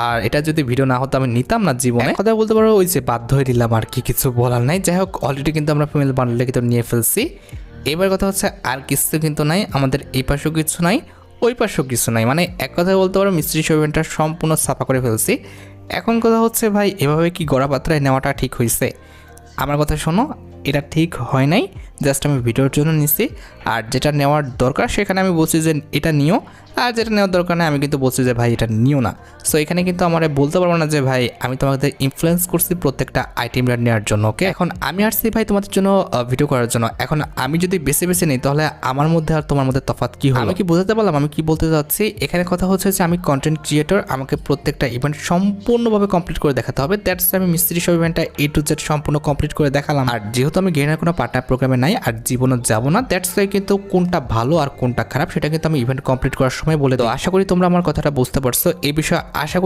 আর এটা যদি ভিডিও না হতো আমি নিতাম না জীবনে, কথা বলতে পারো ওই যে বাধ্য হয়ে দিলাম আর কি, কিছু বলার নাই। যাই হোক, অলরেডি কিন্তু আমরা ফিমেল বান্ডেলটা কিন্তু নিয়ে ফেলছি। এবার কথা হচ্ছে আর কিছু কিন্তু নাই, আমাদের এই পাশেও কিছু নাই, ওই পাশেও কিছু নাই, মানে এক কথায় বলতে পারো মিস্ট্রি শো ইভেন্টটা সম্পূর্ণ সাফা করে ফেলছি। এখন কথা হচ্ছে ভাই, এভাবে কি গড়া পাত্রায় নেওয়াটা ঠিক হয়েছে? আমার কথা শোনো, এটা ঠিক হয় নাই, জাস্ট আমি ভিডিওর জন্য নিছি। আর যেটা নেওয়ার দরকার সেখানে আমি বলছি যে এটা নিও, আর যেটা নেওয়ার দরকার নেই আমি কিন্তু বলছি যে ভাই এটা নিও না। সো এখানে কিন্তু আমার বলতে পারবো না যে ভাই আমি তোমাদের ইনফ্লুয়েন্স করছি প্রত্যেকটা আইটেমটা নেওয়ার জন্য। ওকে, এখন আমি আসছি ভাই তোমাদের জন্য ভিডিও করার জন্য। এখন আমি যদি বেছে বেছে নিই তাহলে আমার মধ্যে আর তোমার মধ্যে তফাৎ কি হবে? আমি কি বোঝাতে পারলাম আমি কি বলতে চাচ্ছি? এখানে কথা হচ্ছে যে আমি কন্টেন্ট ক্রিয়েটর, আমাকে প্রত্যেকটা ইভেন্ট সম্পূর্ণভাবে কমপ্লিট করে দেখাতে হবে। দ্যাটস আমি মিস্ত্রি সব ইভেন্টটা A to Z সম্পূর্ণ কমপ্লিট করে দেখালাম। আর যেহেতু আমি গেনার কোনো পার্টনার প্রোগ্রামে নাই আর জীবনও যাবো না, দ্যাটস কিন্তু কোনটা ভালো আর কোনটা খারাপ সেটা কিন্তু আমি ইভেন্ট কমপ্লিট করার সময় বলে দেবো। আশা করি তোমরা আমার কথাটা বুঝতে পারছো। এই বিষয়ে আশা করি